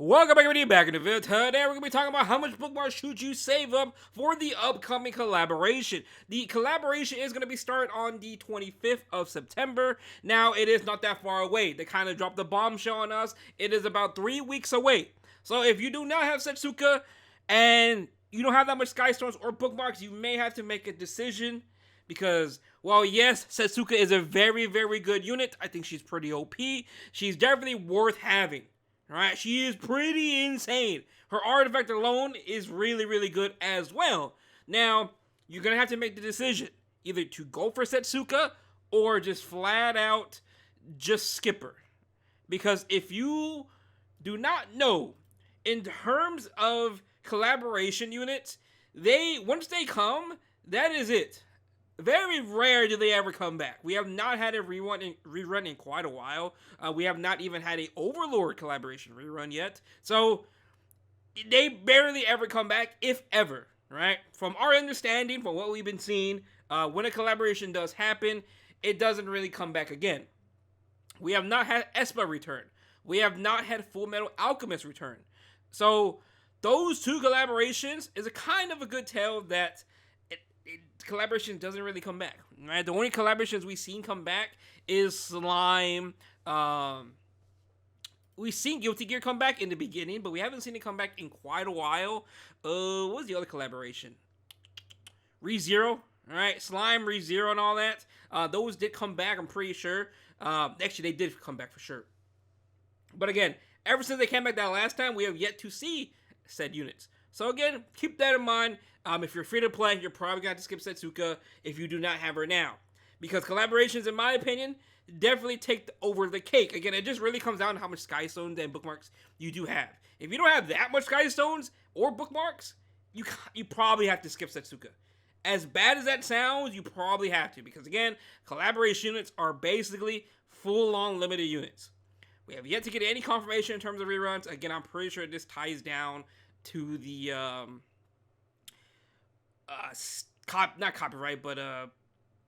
Welcome back, everybody, back in the video. Today we're going to be talking about how much bookmarks should you save up for the upcoming collaboration. The collaboration is going to be started on the 25th of September. Now, it is not that far away. They kind of dropped the bombshell on us. It is about 3 weeks away. So if you do not have Setsuka and you don't have that much Sky Stones or bookmarks, you may have to make a decision. Because, well, yes, Setsuka is a very, very good unit. I think she's pretty OP. She's definitely worth having. Alright, she is pretty insane. Her artifact alone is really, really good as well. Now, you're going to have to make the decision. Either to go for Setsuka or just flat out just skip her. Because if you do not know, in terms of collaboration units, once they come, that is it. Very rare do they ever come back. We have not had a rerun in quite a while. We have not even had a Overlord collaboration rerun yet. So, they barely ever come back, if ever, right? From our understanding, from what we've been seeing, when a collaboration does happen, it doesn't really come back again. We have not had Espa return. We have not had Full Metal Alchemist return. So, those two collaborations is a kind of a good tell that collaboration doesn't really come back, right? The only collaborations we've seen come back is Slime. We've seen Guilty Gear come back in the beginning, but we haven't seen it come back in quite a while. What was the other collaboration? ReZero, right? Slime, ReZero, and all that. Those did come back, I'm pretty sure. Actually, they did come back for sure. But again, ever since they came back that last time, we have yet to see said units. So again, keep that in mind. If you're free to play, you're probably going to have to skip Setsuka if you do not have her now. Because collaborations, in my opinion, definitely take over the cake. Again, it just really comes down to how much Sky Stones and bookmarks you do have. If you don't have that much Sky Stones or bookmarks, you probably have to skip Setsuka. As bad as that sounds, you probably have to. Because again, collaboration units are basically full-on limited units. We have yet to get any confirmation in terms of reruns. Again, I'm pretty sure this ties down to the not copyright, but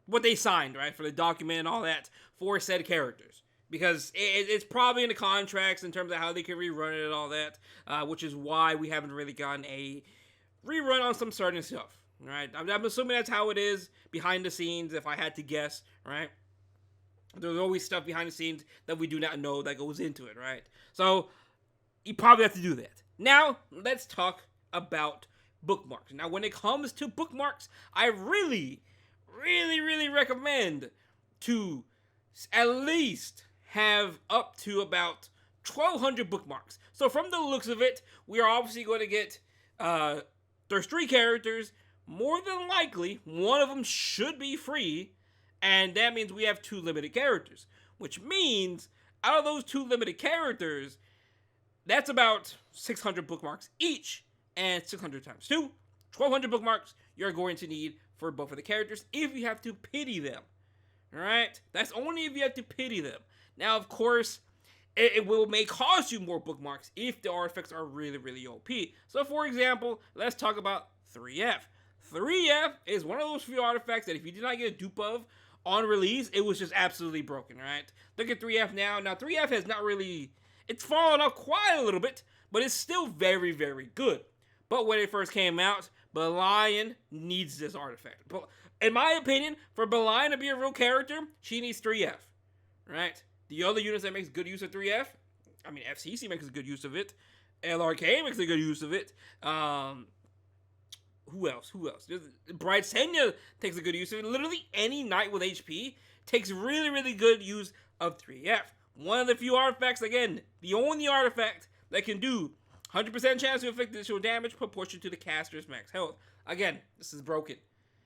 what they signed, right, for the document and all that for said characters, because it's probably in the contracts in terms of how they can rerun it and all that, which is why we haven't really gotten a rerun on some certain stuff, right? I'm assuming that's how it is behind the scenes, if I had to guess, right? There's always stuff behind the scenes that we do not know that goes into it, right? So you probably have to do that. Now, let's talk about bookmarks. Now, when it comes to bookmarks, I really, really, really recommend to at least have up to about 1,200 bookmarks. So from the looks of it, we are obviously going to get, there's 3 characters. More than likely, one of them should be free, and that means we have 2 limited characters. Which means, out of those 2 limited characters, that's about 600 bookmarks each, and 600 times 2, 1,200 bookmarks you're going to need for both of the characters if you have to pity them. Alright? That's only if you have to pity them. Now, of course, it may cost you more bookmarks if the artifacts are really, really OP. So, for example, let's talk about 3F. 3F is one of those few artifacts that if you did not get a dupe of on release, it was just absolutely broken, right? Look at 3F now. Now, 3F has not really... It's fallen off quite a little bit, but it's still very, very good. But when it first came out, Belian needs this artifact. But in my opinion, for Belian to be a real character, she needs 3F, right? The other units that makes good use of 3F, I mean, FCC makes a good use of it. LRK makes a good use of it. Who else? Bright Senya takes a good use of it. Literally any knight with HP takes really, really good use of 3F. One of the few artifacts, again, the only artifact that can do 100% chance to inflict additional damage proportional to the caster's max health. Again, this is broken.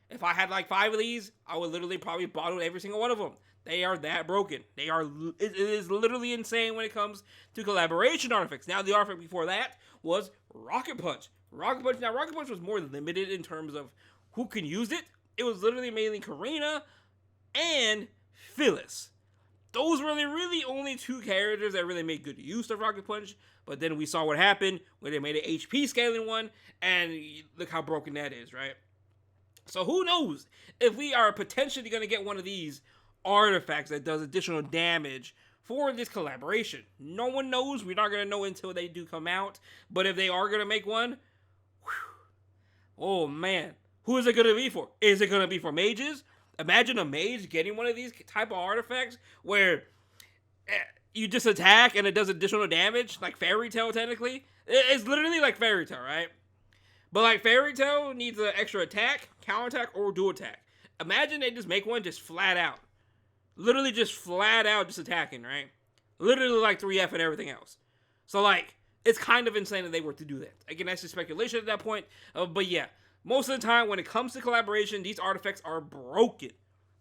If I had like 5 of these, I would literally probably bottle every single one of them. They are that broken. It is literally insane when it comes to collaboration artifacts. Now, the artifact before that was Rocket Punch. Rocket Punch was more limited in terms of who can use it. It was literally mainly Karina and Phyllis. Those were the really only 2 characters that really made good use of Rocket Punch. But then we saw what happened when they made an HP scaling one, and look how broken that is, right? So who knows if we are potentially going to get one of these artifacts that does additional damage for this collaboration. No one knows. We're not going to know until they do come out. But if they are going to make one, oh man, who is it going to be for? Is it going to be for mages? Imagine a mage getting one of these type of artifacts where you just attack and it does additional damage, like Fairy Tail technically. It's literally like Fairy Tail, right? But like Fairy Tail needs an extra attack, counterattack, or dual attack. Imagine they just make one just flat out. Literally just flat out just attacking, right? Literally like 3F and everything else. So like, it's kind of insane that they were to do that. Again, that's just speculation at that point. But yeah, most of the time when it comes to collaboration, these artifacts are broken.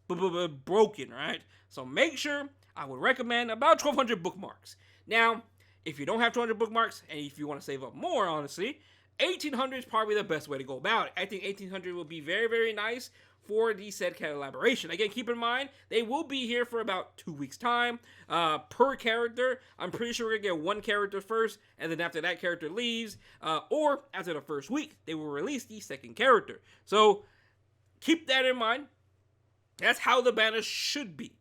Broken, right? So make sure, I would recommend about 1,200 bookmarks. Now, if you don't have 200 bookmarks, and if you want to save up more, honestly, 1,800 is probably the best way to go about it. I think 1,800 will be very, very nice for the said collaboration. Again, keep in mind, they will be here for about 2 weeks' time per character. I'm pretty sure we're going to get one character first, and then after that character leaves, or after the first week, they will release the second character. So, keep that in mind. That's how the banner should be.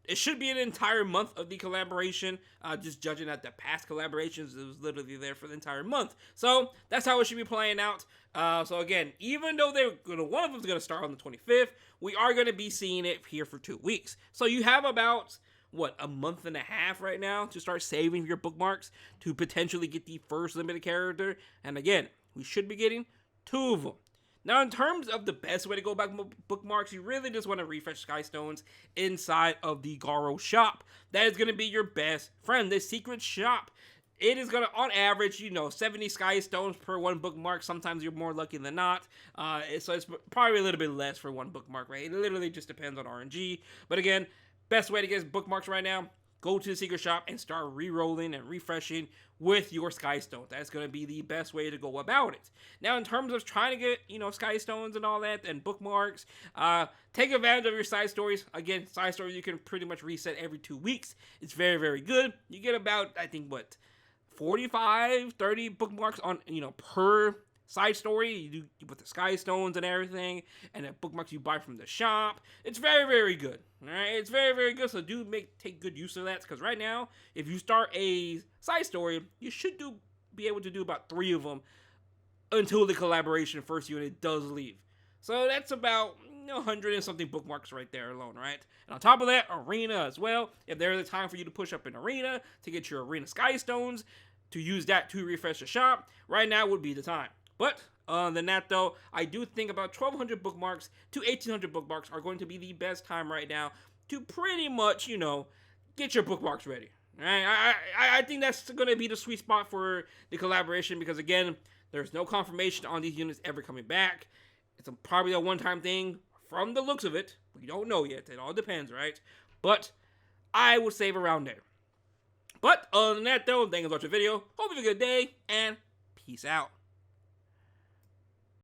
It should be an entire month of the collaboration. Just judging at the past collaborations, it was literally there for the entire month. So that's how it should be playing out. So again, even though one of them's gonna start on the 25th, we are gonna be seeing it here for 2 weeks. So you have about a month and a half right now to start saving your bookmarks to potentially get the first limited character. And again, we should be getting 2 of them. Now, in terms of the best way to go about bookmarks, you really just want to refresh Skystones inside of the Garo shop. That is going to be your best friend, the secret shop. It is going to, on average, 70 Skystones per 1 bookmark. Sometimes you're more lucky than not. So it's probably a little bit less for 1 bookmark, right? It literally just depends on RNG. But again, best way to get bookmarks right now, go to the secret shop and start re-rolling and refreshing with your Skystones. That's going to be the best way to go about it. Now, in terms of trying to get, Skystones and all that, and bookmarks, take advantage of your side stories. Again, side stories you can pretty much reset every 2 weeks. It's very, very good. You get about, I think, 45, 30 bookmarks on, per side story. You do with the Skystones and everything, and the bookmarks you buy from the shop. It's very, very good. All right, it's very, very good. So do take good use of that, because right now, if you start a side story, you should be able to do about 3 of them until the collaboration first unit does leave. So that's about 100 and something bookmarks right there alone, right? And on top of that, arena as well. If there's a time for you to push up an arena to get your arena Skystones, to use that to refresh the shop, right now would be the time. But other than that, though, I do think about 1,200 bookmarks to 1,800 bookmarks are going to be the best time right now to pretty much, get your bookmarks ready. All right? I think that's going to be the sweet spot for the collaboration, because, again, there's no confirmation on these units ever coming back. It's probably a one-time thing from the looks of it. We don't know yet. It all depends, right? But I would save around there. But other than that, though, thank you for watching the video. Hope you have a good day, and peace out.